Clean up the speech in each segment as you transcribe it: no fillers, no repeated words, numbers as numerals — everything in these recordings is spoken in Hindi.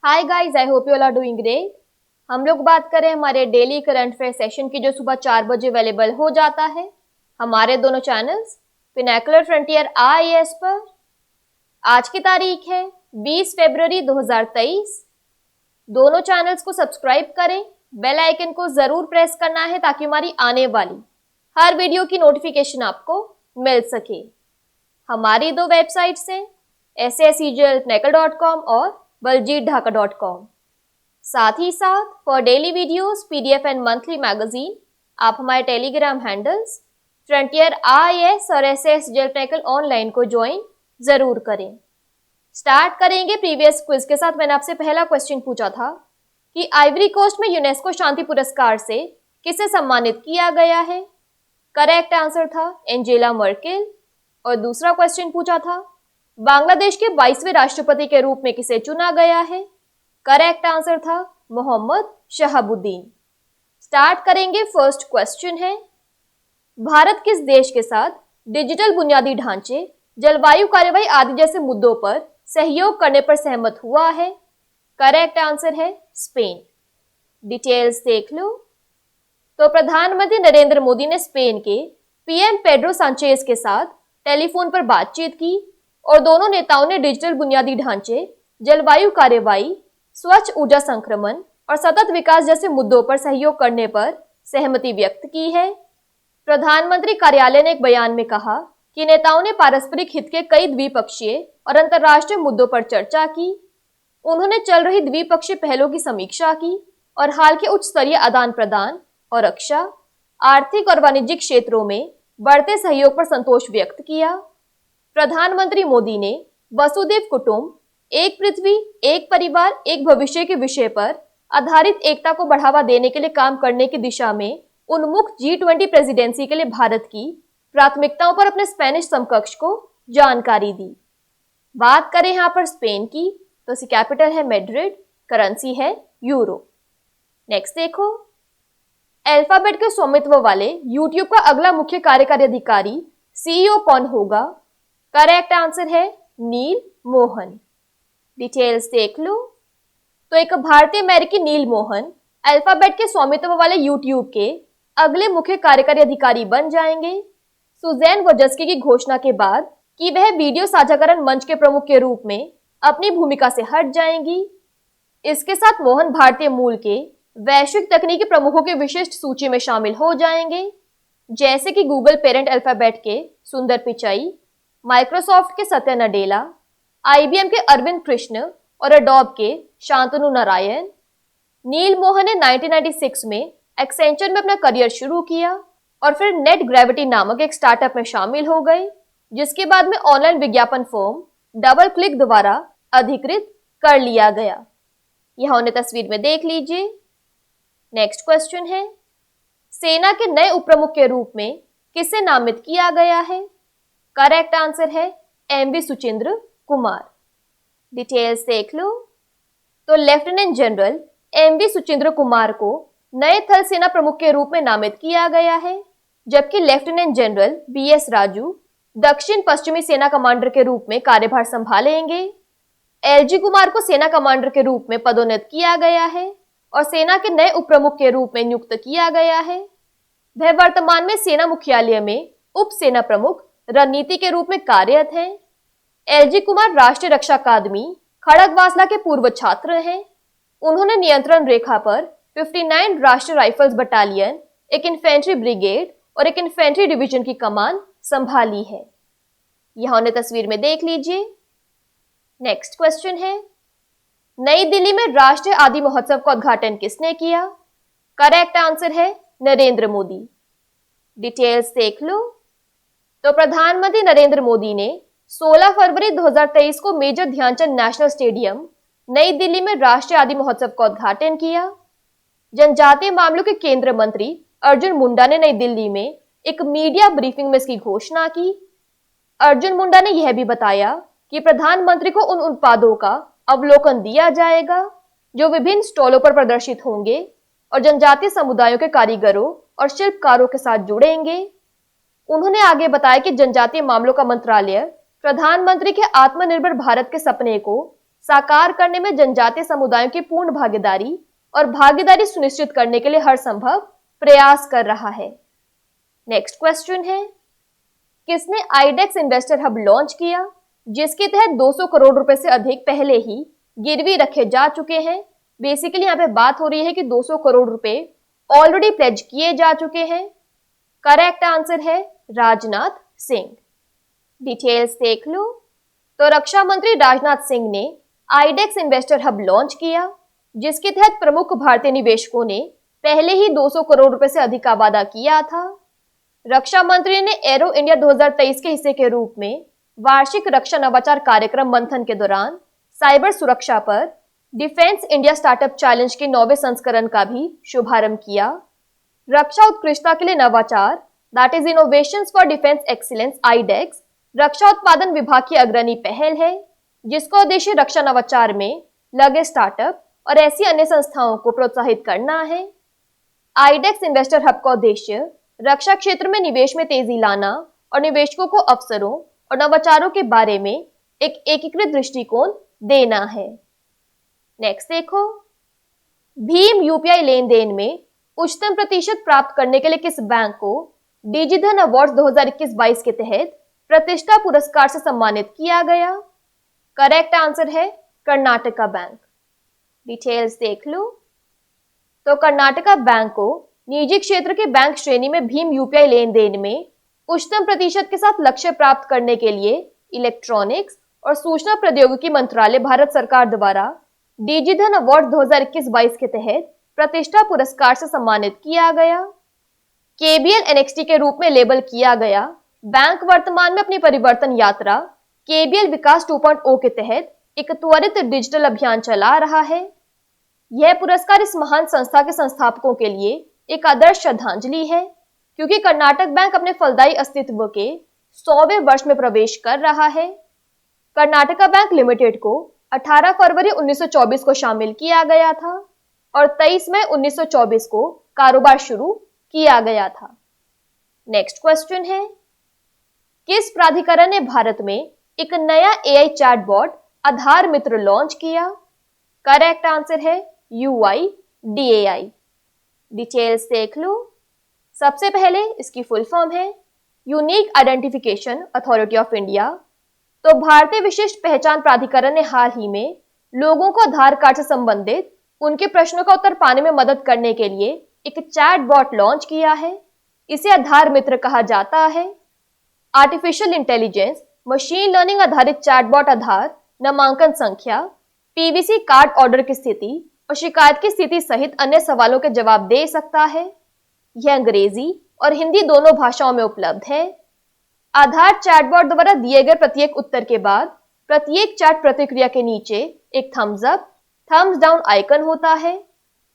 Hi guys, I hope you all are doing great. हम लोग बात करें हमारे डेली करंट अफेयर सेशन की, जो सुबह 4 बजे अवेलेबल हो जाता है हमारे दोनों चैनल्स पिनाकुलर फ्रंटियर IAS पर। आज की तारीख है 20 फरवरी 2023। दोनों चैनल्स को सब्सक्राइब करें, बेल आइकन को जरूर प्रेस करना है ताकि हमारी आने वाली हर वीडियो की नोटिफिकेशन आपको मिल सके। हमारी दो वेबसाइट्स हैं SSEGLPinacle.com और baljeetdhaka.com। साथ ही साथ for daily videos, PDF and monthly magazine आप हमारे टेलीग्राम हैंडल्स फ्रंटियर IAS और SSEGL ऑनलाइन को ज्वाइन जरूर करें। स्टार्ट करेंगे प्रीवियस क्विज के साथ। मैंने आपसे पहला क्वेश्चन पूछा था कि आइवरी कोस्ट में यूनेस्को शांति पुरस्कार से किसे सम्मानित किया गया है। करेक्ट आंसर था एंजेला मर्केल। और दूसरा क्वेश्चन पूछा था बांग्लादेश के 22वें राष्ट्रपति के रूप में किसे चुना गया है। करेक्ट आंसर था मोहम्मद शहाबुद्दीन। स्टार्ट करेंगे। फर्स्ट क्वेश्चन है, भारत किस देश के साथ डिजिटल बुनियादी ढांचे, जलवायु कार्यवाही आदि जैसे मुद्दों पर सहयोग करने पर सहमत हुआ है। करेक्ट आंसर है स्पेन। डिटेल्स देख लो। तो प्रधानमंत्री नरेंद्र मोदी ने स्पेन के PM पेड्रो सांचेज के साथ टेलीफोन पर बातचीत की और दोनों नेताओं ने डिजिटल बुनियादी ढांचे, जलवायु कार्यवाही, स्वच्छ ऊर्जा संक्रमण और सतत विकास जैसे मुद्दों पर सहयोग करने पर सहमति व्यक्त की है। प्रधानमंत्री कार्यालय ने एक बयान में कहा कि नेताओं ने पारस्परिक हित के कई द्विपक्षीय और अंतर्राष्ट्रीय मुद्दों पर चर्चा की। उन्होंने चल रही द्विपक्षीय पहलों की समीक्षा की और हाल के उच्च स्तरीय आदान प्रदान और रक्षा, आर्थिक और वाणिज्यिक क्षेत्रों में बढ़ते सहयोग पर संतोष व्यक्त किया। प्रधानमंत्री मोदी ने वसुधैव कुटुंब, एक पृथ्वी, एक परिवार, एक भविष्य के विषय पर आधारित एकता को बढ़ावा देने के लिए काम करने की दिशा में उन्मुख G20 प्रेसिडेंसी के लिए भारत की प्राथमिकताओं पर अपने स्पेनिश समकक्ष को जानकारी दी। बात करें यहाँ पर स्पेन की, तो इसकी कैपिटल है मैड्रिड, करेंसी है यूरो। नेक्स्ट देखो, अल्फाबेट के स्वामित्व वाले यूट्यूब का अगला मुख्य कार्यकारी अधिकारी CEO कौन होगा। करेक्ट आंसर है नील मोहन। डिटेल्स देख लो। तो एक भारतीय अमेरिकी नील मोहन अल्फाबेट के स्वामित्व वाले यूट्यूब के अगले मुख्य कार्यकारी अधिकारी बन जाएंगे। सुजैन वोजस्की की घोषणा के बाद कि वह वीडियो साझाकरण मंच के प्रमुख के रूप में अपनी भूमिका से हट जाएंगी। इसके साथ मोहन भारतीय मूल के वैश्विक तकनीकी प्रमुखों की विशिष्ट सूची में शामिल हो जाएंगे, जैसे कि गूगल पेरेंट अल्फाबेट के सुंदर पिचाई, माइक्रोसॉफ्ट के सत्या नडेला, IBM के अरविंद कृष्ण और एडोब के शांतनु नारायण। नील मोहन ने 1996 में एक्सेंचर में अपना करियर शुरू किया और फिर नेट ग्रेविटी नामक एक स्टार्टअप में शामिल हो गए, जिसके बाद में ऑनलाइन विज्ञापन फर्म डबल क्लिक द्वारा अधिकृत कर लिया गया। यहां उन्हें तस्वीर में देख लीजिए। नेक्स्ट क्वेश्चन है, सेना के नए उपप्रमुख के रूप में किसे नामित किया गया है। करेक्ट आंसर है MV सुचिंद्र कुमार। डिटेल्स देख लो। तो lieutenant general MV Suchindra Kumar को नए थल सेना प्रमुख के रूप में नामित किया गया है, जबकि लेफ्टिनेंट जनरल BS राजू दक्षिण पश्चिमी सेना कमांडर के रूप में कार्यभार संभालेंगे। LG कुमार को सेना कमांडर के रूप में पदोन्नत किया गया है और सेना के नए उपप्रमुख के रूप में नियुक्त किया गया है। वह वर्तमान में सेना मुख्यालय में उप सेना प्रमुख रणनीति के रूप में कार्यरत हैं। LG कुमार राष्ट्रीय रक्षा अकादमी खड़गवासला के पूर्व छात्र हैं। उन्होंने नियंत्रण रेखा पर 59 राष्ट्रीय राइफल्स बटालियन, एक इन्फेंट्री ब्रिगेड और एक इन्फेंट्री डिवीजन की कमान संभाली है। यहां उन्हें तस्वीर में देख लीजिए। नेक्स्ट क्वेश्चन है, नई दिल्ली में राष्ट्रीय आदि महोत्सव का उद्घाटन किसने किया। करेक्ट आंसर है नरेंद्र मोदी। डिटेल्स देख लो। तो प्रधानमंत्री नरेंद्र मोदी ने 16 फरवरी 2023 को मेजर ध्यानचंद नेशनल स्टेडियम नई दिल्ली में राष्ट्रीय आदि महोत्सव का उद्घाटन किया। जनजातीय मामलों के केंद्रीय मंत्री अर्जुन मुंडा ने नई दिल्ली में एक मीडिया ब्रीफिंग में इसकी घोषणा की। अर्जुन मुंडा ने यह भी बताया कि प्रधानमंत्री को उन उत्पादों का अवलोकन दिया जाएगा जो विभिन्न स्टॉलों पर प्रदर्शित होंगे और जनजातीय समुदायों के कारीगरों और शिल्पकारों के साथ जुड़ेंगे। उन्होंने आगे बताया कि जनजातीय मामलों का मंत्रालय प्रधानमंत्री के आत्मनिर्भर भारत के सपने को साकार करने में जनजातीय समुदायों की पूर्ण भागीदारी और भागीदारी सुनिश्चित करने के लिए हर संभव प्रयास कर रहा है। नेक्स्ट क्वेश्चन है, किसने आईडेक्स इन्वेस्टर हब लॉन्च किया, जिसके तहत 200 करोड़ रुपए से अधिक पहले ही गिरवी रखे जा चुके हैं। बेसिकली यहाँ पे बात हो रही है कि 200 करोड़ रुपए ऑलरेडी प्लेज किए जा चुके हैं। करेक्ट आंसर है राजनाथ सिंह। डिटेल्स देख लो। तो रक्षा मंत्री राजनाथ सिंह ने आईडेक्स इन्वेस्टर हब लॉन्च किया, जिसके तहत प्रमुख भारतीय निवेशकों ने पहले ही 200 करोड़ रुपए से अधिक का वादा किया था। रक्षा मंत्री ने एरो इंडिया 2023 के हिस्से के रूप में वार्षिक रक्षा नवाचार कार्यक्रम मंथन के दौरान साइबर सुरक्षा पर डिफेंस इंडिया स्टार्टअप चैलेंज के 9वें संस्करण का भी शुभारंभ किया। रक्षा उत्कृष्टता के लिए नवाचार, that is innovations for defence excellence, iDEX रक्षा उत्पादन विभाग की अग्रणी पहल है, जिसका उद्देश्य रक्षा नवाचार में लगे स्टार्टअप और ऐसी अन्य संस्थाओं को प्रोत्साहित करना है। आईडेक्स इन्वेस्टर हब का उद्देश्य रक्षा क्षेत्र में निवेश में तेजी लाना और निवेशकों को अवसरों और नवाचारों के बारे में एक एकीकृत दृष्टिकोण देना है। नेक्स्ट देखो, भीम यूपीआई लेन देन में उच्चतम प्रतिशत प्राप्त करने के लिए किस बैंक को डिजिधन अवार्ड 2021-22 के तहत प्रतिष्ठा पुरस्कार से सम्मानित किया गया? करेक्ट आंसर है कर्नाटका बैंक। डिटेल्स देख लो। तो कर्नाटका बैंक को निजी क्षेत्र के बैंक श्रेणी में भीम यूपीआई लेन देन में उच्चतम प्रतिशत के साथ लक्ष्य प्राप्त करने के लिए इलेक्ट्रॉनिक्स और सूचना प्रौद्योगिकी मंत्रालय भारत सरकार द्वारा डिजिधन अवार्ड 2021-22 के तहत प्रतिष्ठा पुरस्कार से सम्मानित किया गया। केबीएल एनएक्सटी के रूप में लेबल किया गया बैंक वर्तमान में अपनी परिवर्तन यात्रा केबीएल विकास 2.0 के तहत एक त्वरित डिजिटल अभियान चला रहा है। यह पुरस्कार इस महान संस्था के संस्थापकों के लिए एक आदर्श श्रद्धांजलि है, क्योंकि कर्नाटक बैंक अपने फलदायी अस्तित्व के 100वें वर्ष में प्रवेश कर रहा है। कर्नाटका बैंक लिमिटेड को 18 फरवरी 1924 को शामिल किया गया था और 23 मई 1924 को कारोबार शुरू किया गया था। नेक्स्ट क्वेश्चन है, किस प्राधिकरण ने भारत में एक नया एआई चैटबॉट आधार मित्र लॉन्च किया? करेक्ट आंसर है UIDAI। डिटेल्स देख लो। सबसे पहले इसकी फुल फॉर्म है unique identification authority of India. तो भारतीय विशिष्ट पहचान प्राधिकरण ने हाल ही में लोगों को आधार कार्ड से संबंधित उनके प्रश्नों का उत्तर पाने में मदद करने के लिए एक चैटबॉट लॉन्च किया है। इसे आधार मित्र कहा जाता है। आर्टिफिशियल इंटेलिजेंस मशीन लर्निंग आधारित चैटबॉट आधार नामांकन संख्या, पीवीसी कार्ड ऑर्डर की स्थिति और शिकायत की स्थिति सहित अन्य सवालों के जवाब दे सकता है। यह अंग्रेजी और हिंदी दोनों भाषाओं में उपलब्ध है। आधार चैटबॉट द्वारा दिए गए प्रत्येक उत्तर के बाद प्रत्येक चैट प्रतिक्रिया के नीचे एक thumbs up, thumbs down icon होता है।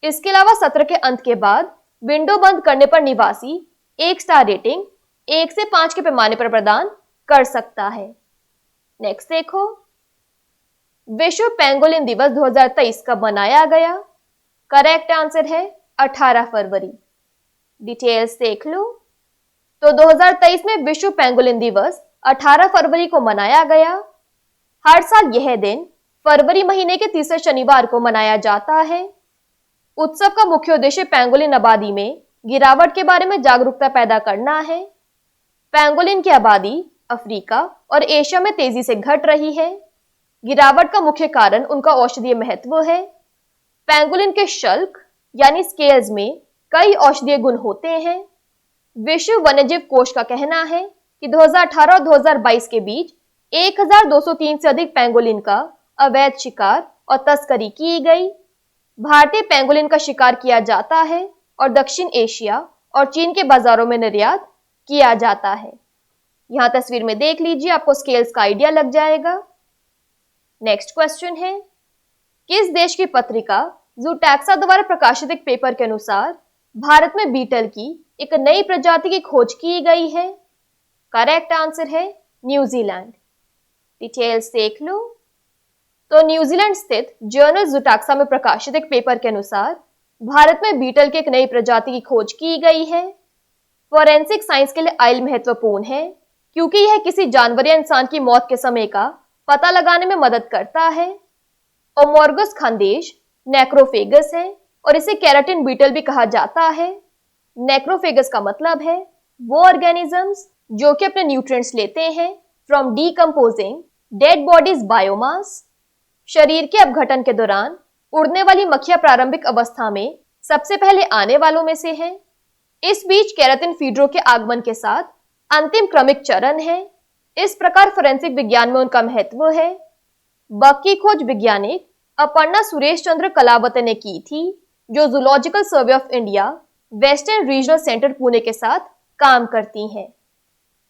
इसके अलावा सत्र के अंत के बाद विंडो बंद करने पर निवासी 1 स्टार रेटिंग 1 से 5 के पैमाने पर प्रदान कर सकता है। नेक्स्ट देखो, विश्व पेंगोलिन दिवस 2023 कब मनाया गया? करेक्ट आंसर है 18 फरवरी। डिटेल्स देख लो। तो 2023 में विश्व पेंगोलिन दिवस 18 फरवरी को मनाया गया। हर साल यह दिन फरवरी महीने के तीसरे शनिवार को मनाया जाता है। उत्सव का मुख्य उद्देश्य पेंगोलिन आबादी में गिरावट के बारे में जागरूकता पैदा करना है। पेंगोलिन की आबादी अफ्रीका और एशिया में तेजी से घट रही है। गिरावट का मुख्य कारण उनका औषधीय महत्व है। पेंगोलिन के शल्क यानी स्केल्स में कई औषधीय गुण होते हैं। विश्व वन्यजीव कोष का कहना है कि 2018 और 2022 के बीच 1203 से अधिक पेंगोलिन का अवैध शिकार और तस्करी की गई। भारतीय पेंगोलिन का शिकार किया जाता है और दक्षिण एशिया और चीन के बाजारों में निर्यात किया जाता है। यहां तस्वीर में देख लीजिए, आपको स्केल्स का आइडिया लग जाएगा। नेक्स्ट क्वेश्चन है, किस देश की पत्रिका जूटैक्सा द्वारा प्रकाशित एक पेपर के अनुसार भारत में बीटल की एक नई प्रजाति की खोज की गई है? करेक्ट आंसर है न्यूजीलैंड। डिटेल्स देख लो। तो न्यूजीलैंड स्थित जर्नल जूटैक्सा में प्रकाशित एक पेपर के अनुसार भारत में बीटल की एक नई प्रजाति की खोज की गई है। फोरेंसिक साइंस के लिए आइल महत्वपूर्ण है, क्योंकि यह किसी जानवर या इंसान की मौत के समय का पता लगाने में मदद करता है। ओमोर्गस खानदेश नेक्रोफेगस है और इसे केराटिन बीटल भी कहा जाता है। नेक्रोफेगस का मतलब है वो ऑर्गेनिजम्स जो कि अपने न्यूट्रिएंट्स लेते हैं from decomposing dead bodies biomass. शरीर के अपघटन के दौरान उड़ने वाली मक्खियां प्रारंभिक अवस्था में सबसे पहले आने वालों में से हैं। इस बीच केराटिन फीडरों के आगमन के साथ अंतिम क्रमिक चरण है। इस प्रकार फोरेंसिक विज्ञान में उनका महत्व है। बग की खोज वैज्ञानिक अपर्णा सुरेश चंद्र कलावते ने की थी, जो zoological survey of India western regional centre Pune के साथ काम करती हैं।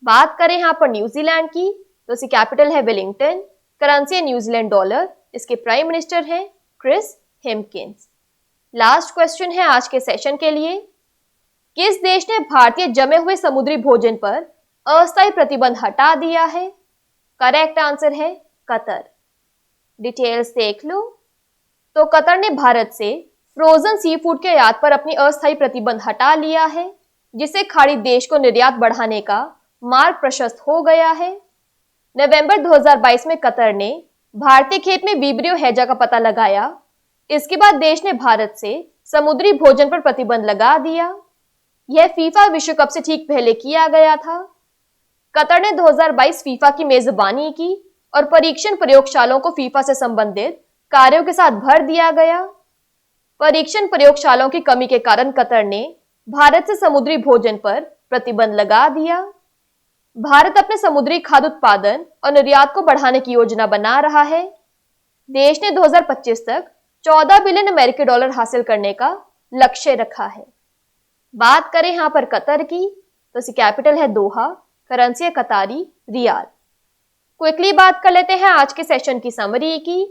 बात करें यहाँ पर न्यूजीलैंड की, तो इसकी कैपिटल है वेलिंगटन, करेंसी है न्यूजीलैंड डॉलर, इसके प्राइम मिनिस्टर हैं क्रिस हिम्किंस। लास्ट क्वेश्चन है आज के सेशन के लिए, किस देश ने भारतीय जमे हुए समुद्री भोजन पर अस्थायी प्रतिबंध हटा दिया है? करेक्ट आंसर है कतर। डिटेल्स देख लो। तो कतर ने भारत से फ्रोजन सी फूड के आयात पर अपनी अस्थायी प्रतिबंध हटा लिया है, जिससे खाड़ी देश को निर्यात बढ़ाने का मार्ग प्रशस्त हो गया है। नवंबर 2022 में कतर ने भारतीय खेत में विब्रियो हैजा का पता लगाया। इसके बाद देश ने भारत से समुद्री भोजन पर प्रतिबंध लगा दिया। यह फीफा विश्व कप से ठीक पहले किया गया था। कतर ने 2022 फीफा की मेजबानी की और परीक्षण प्रयोगशालाओं को फीफा से संबंधित कार्यों के साथ भर दिया गया। परीक्षण प्रयोगशालाओं की कमी के कारण कतर ने भारत से समुद्री भोजन पर प्रतिबंध लगा दिया। भारत अपने समुद्री खाद्य उत्पादन और निर्यात को बढ़ाने की योजना बना रहा है। देश ने 2025 तक 14 बिलियन अमेरिकी डॉलर हासिल करने का लक्ष्य रखा है। बात करें यहाँ पर कतर की, तो इसकी कैपिटल है दोहा, करेंसी है कतारी रियाल। क्विकली बात कर लेते हैं आज के सेशन की समरी की।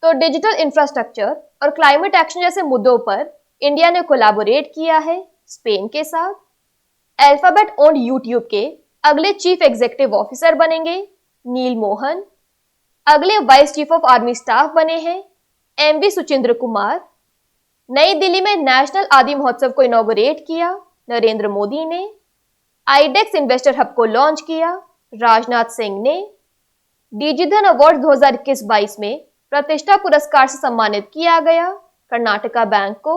तो डिजिटल इंफ्रास्ट्रक्चर और क्लाइमेट एक्शन जैसे मुद्दों पर इंडिया ने कोलैबोरेट किया है स्पेन के साथ। अल्फाबेट ओन्ड यूट्यूब के अगले चीफ एग्जीक्यूटिव ऑफिसर बनेंगे नील मोहन। अगले vice chief of army staff बने हैं एमवी सुचिंद्र कुमार। नई दिल्ली में नेशनल आदि महोत्सव को इनॉग्रेट किया नरेंद्र मोदी ने। आईडेक्स इन्वेस्टर हब को लॉन्च किया राजनाथ सिंह ने। डिजिधन अवार्ड 2021-22 में प्रतिष्ठा पुरस्कार से सम्मानित किया गया कर्नाटका बैंक को।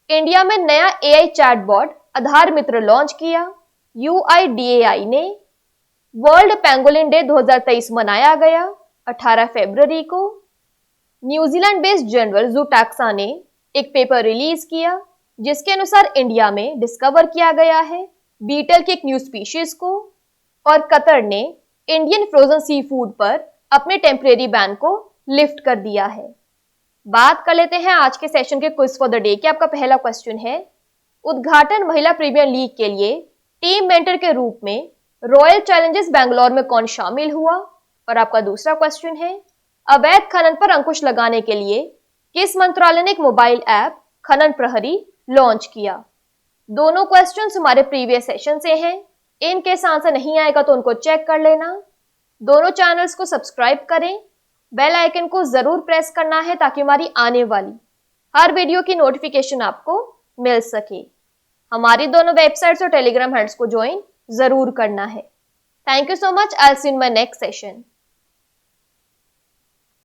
इंडिया में नया एआई चैटबॉट आधार मित्र लॉन्च किया यूआईडीएआई ने। वर्ल्ड पेंगोलिन डे 2023 मनाया गया 18 फरवरी को। न्यूजीलैंड बेस्ड जनरल जू टैक्सा ने एक पेपर रिलीज किया, जिसके अनुसार इंडिया में डिस्कवर किया गया है बीटल के एक न्यू स्पीशीज को। और कतर ने इंडियन फ्रोजन सी फूड पर अपने टेम्परेरी बैन को लिफ्ट कर दिया है। बात कर लेते हैं आज के सेशन के क्विज फॉर द डे की। आपका पहला क्वेश्चन है, उद्घाटन महिला प्रीमियर लीग के लिए टीम मेंटर के रूप में रॉयल चैलेंजर्स बैंगलोर में कौन शामिल हुआ? और आपका दूसरा क्वेश्चन है, अवैध खनन पर अंकुश लगाने के लिए किस मंत्रालय ने एक मोबाइल ऐप खनन प्रहरी लॉन्च किया? दोनों क्वेश्चंस हमारे प्रीवियस सेशन से हैं। इनकेस आंसर नहीं आएगा तो उनको चेक कर लेना। दोनों चैनल्स को सब्सक्राइब करें, बेल आइकन को जरूर प्रेस करना है ताकि हमारी आने वाली हर वीडियो की नोटिफिकेशन आपको मिल सके। हमारी दोनों वेबसाइट्स और टेलीग्राम हैंडल्स को ज्वाइन जरूर करना है। Thank you so much. I will see you in my next session.